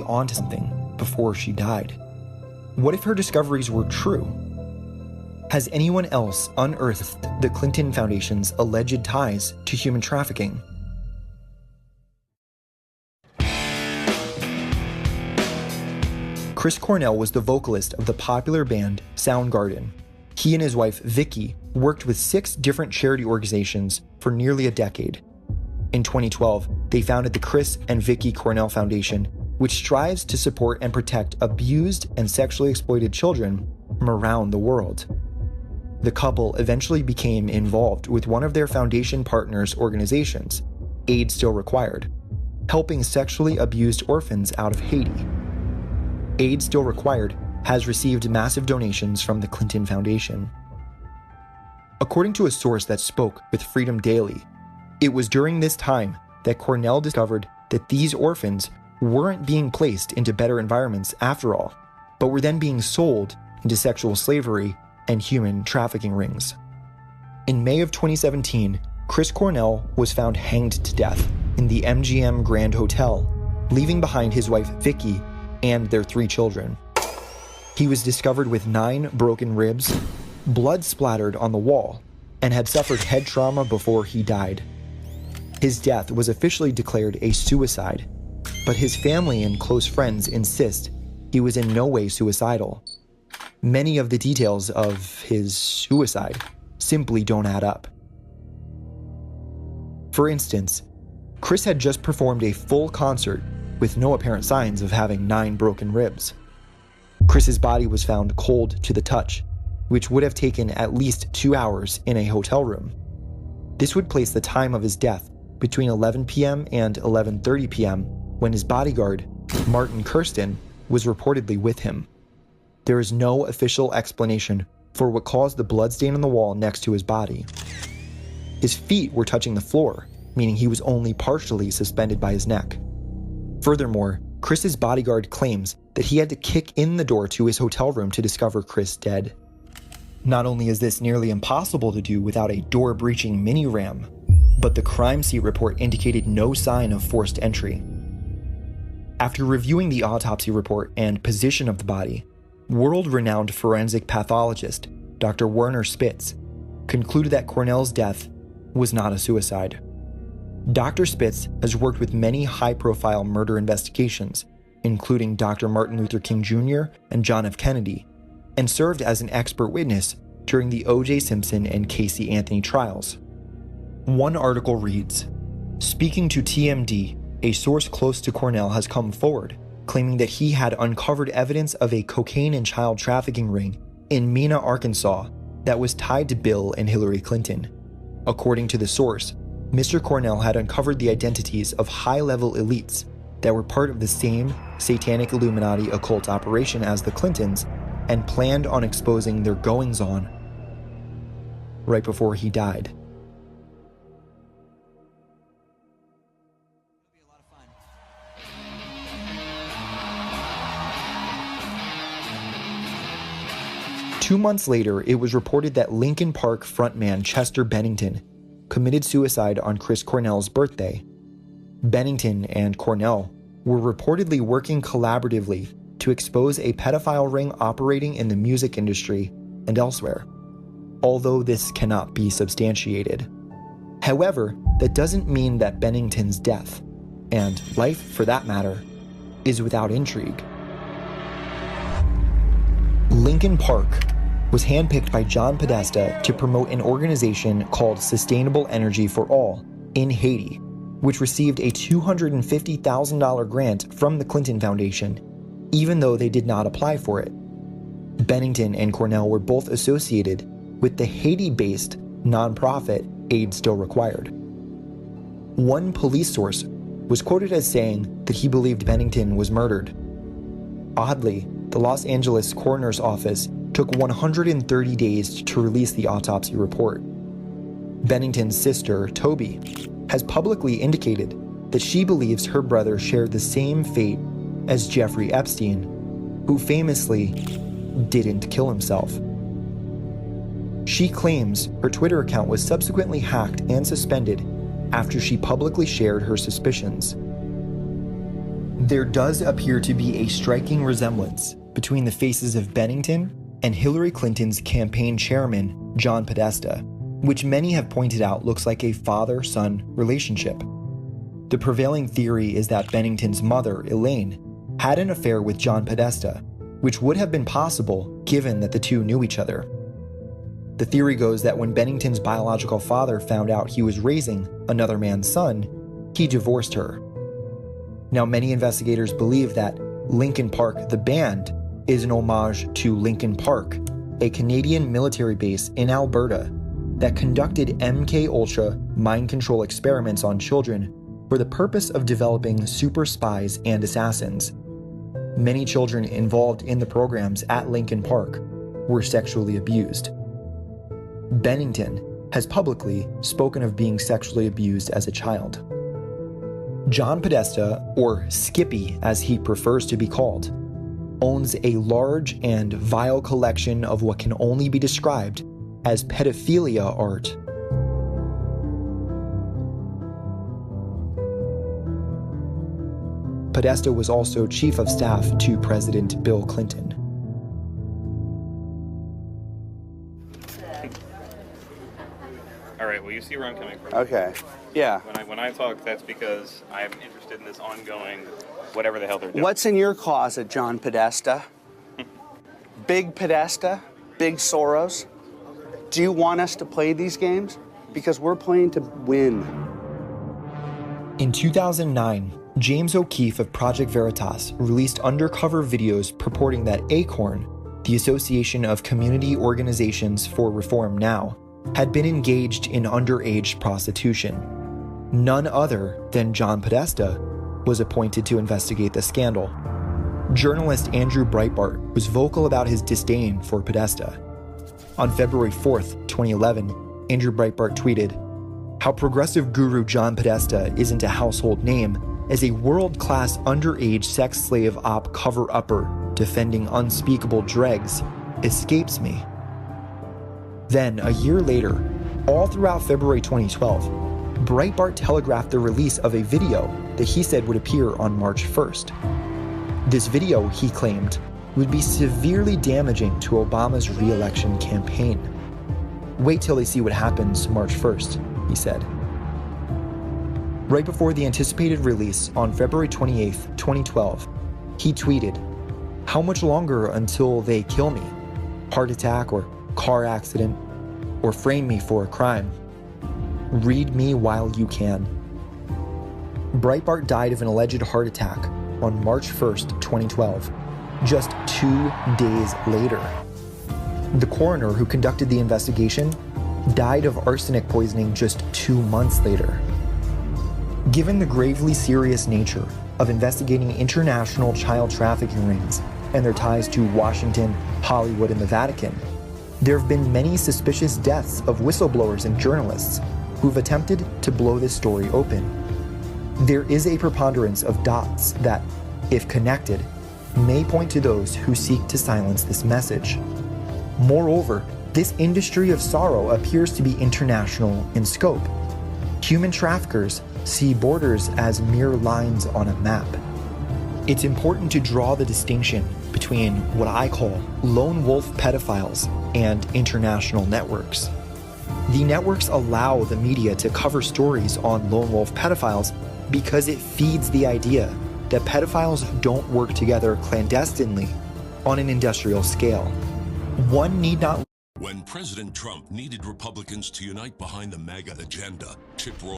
onto something before she died. What if her discoveries were true? Has anyone else unearthed the Clinton Foundation's alleged ties to human trafficking? Chris Cornell was the vocalist of the popular band Soundgarden. He and his wife, Vicky, worked with 6 different charity organizations for nearly a decade. In 2012, they founded the Chris and Vicky Cornell Foundation, which strives to support and protect abused and sexually exploited children from around the world. The couple eventually became involved with one of their foundation partners' organizations, Aid Still Required, helping sexually abused orphans out of Haiti. Aid Still Required has received massive donations from the Clinton Foundation. According to a source that spoke with Freedom Daily, it was during this time that Cornell discovered that these orphans weren't being placed into better environments after all, but were then being sold into sexual slavery and human trafficking rings. In May of 2017, Chris Cornell was found hanged to death in the MGM Grand Hotel, leaving behind his wife Vicky and their 3 children. He was discovered with 9 broken ribs, blood splattered on the wall, and had suffered head trauma before he died. His death was officially declared a suicide, but his family and close friends insist he was in no way suicidal. Many of the details of his suicide simply don't add up. For instance, Chris had just performed a full concert with no apparent signs of having 9 broken ribs. Chris's body was found cold to the touch, which would have taken at least 2 hours in a hotel room. This would place the time of his death between 11 p.m. and 11:30 p.m. when his bodyguard, Martin Kirsten, was reportedly with him. There is no official explanation for what caused the bloodstain on the wall next to his body. His feet were touching the floor, meaning he was only partially suspended by his neck. Furthermore, Chris's bodyguard claims that he had to kick in the door to his hotel room to discover Chris dead. Not only is this nearly impossible to do without a door-breaching mini-ram, but the crime scene report indicated no sign of forced entry. After reviewing the autopsy report and position of the body, world-renowned forensic pathologist Dr. Werner Spitz concluded that Cornell's death was not a suicide. Dr. Spitz has worked with many high-profile murder investigations, including Dr. Martin Luther King Jr. and John F. Kennedy, and served as an expert witness during the O.J. Simpson and Casey Anthony trials. One article reads, "Speaking to TMD, a source close to Cornell has come forward, claiming that he had uncovered evidence of a cocaine and child trafficking ring in Mena, Arkansas, that was tied to Bill and Hillary Clinton. According to the source, Mr. Cornell had uncovered the identities of high-level elites that were part of the same satanic Illuminati occult operation as the Clintons and planned on exposing their goings-on right before he died." Two months later, it was reported that Linkin Park frontman Chester Bennington committed suicide on Chris Cornell's birthday. Bennington and Cornell were reportedly working collaboratively to expose a pedophile ring operating in the music industry and elsewhere, although this cannot be substantiated. However, that doesn't mean that Bennington's death, and life for that matter, is without intrigue. Linkin Park was handpicked by John Podesta to promote an organization called Sustainable Energy for All in Haiti, which received a $250,000 grant from the Clinton Foundation, even though they did not apply for it. Bennington and Cornell were both associated with the Haiti-based nonprofit Aid Still Required. One police source was quoted as saying that he believed Bennington was murdered. Oddly, the Los Angeles coroner's office took 130 days to release the autopsy report. Bennington's sister, Toby, has publicly indicated that she believes her brother shared the same fate as Jeffrey Epstein, who famously didn't kill himself. She claims her Twitter account was subsequently hacked and suspended after she publicly shared her suspicions. There does appear to be a striking resemblance between the faces of Bennington and Hillary Clinton's campaign chairman, John Podesta, which many have pointed out looks like a father-son relationship. The prevailing theory is that Bennington's mother, Elaine, had an affair with John Podesta, which would have been possible given that the two knew each other. The theory goes that when Bennington's biological father found out he was raising another man's son, he divorced her. Now, many investigators believe that Linkin Park, the band, is an homage to Lincoln Park, a Canadian military base in Alberta that conducted MK-Ultra mind control experiments on children for the purpose of developing super spies and assassins. Many children involved in the programs at Linkin Park were sexually abused. Bennington has publicly spoken of being sexually abused as a child. John Podesta, or Skippy as he prefers to be called, owns a large and vile collection of what can only be described as pedophilia art. Podesta was also chief of staff to President Bill Clinton. All right, well, you see where I'm coming from. Okay. Yeah. When I talk, that's because I'm interested in this ongoing whatever the hell they're doing. What's in your closet, John Podesta? Big Podesta? Big Soros? Do you want us to play these games? Because we're playing to win. In 2009, James O'Keefe of Project Veritas released undercover videos purporting that ACORN, the Association of Community Organizations for Reform Now, had been engaged in underage prostitution. None other than John Podesta was appointed to investigate the scandal. Journalist Andrew Breitbart was vocal about his disdain for Podesta. On February 4th, 2011, Andrew Breitbart tweeted, "How progressive guru John Podesta isn't a household name as a world-class underage sex slave op cover-upper defending unspeakable dregs escapes me." Then, a year later, all throughout February 2012, Breitbart telegraphed the release of a video that he said would appear on March 1st. This video, he claimed, would be severely damaging to Obama's re-election campaign. "Wait till they see what happens March 1st, he said. Right before the anticipated release on February 28th, 2012, he tweeted, "How much longer until they kill me? Heart attack or car accident, or frame me for a crime? Read me while you can." Breitbart died of an alleged heart attack on March 1st, 2012, just 2 days later. The coroner who conducted the investigation died of arsenic poisoning just 2 months later. Given the gravely serious nature of investigating international child trafficking rings and their ties to Washington, Hollywood, and the Vatican, there have been many suspicious deaths of whistleblowers and journalists who've attempted to blow this story open. There is a preponderance of dots that, if connected, may point to those who seek to silence this message. Moreover, this industry of sorrow appears to be international in scope. Human traffickers see borders as mere lines on a map. It's important to draw the distinction between what I call lone wolf pedophiles and international networks. The networks allow the media to cover stories on lone wolf pedophiles because it feeds the idea that pedophiles don't work together clandestinely on an industrial scale. One need not. When President Trump needed Republicans to unite behind the MAGA agenda, Chip Roy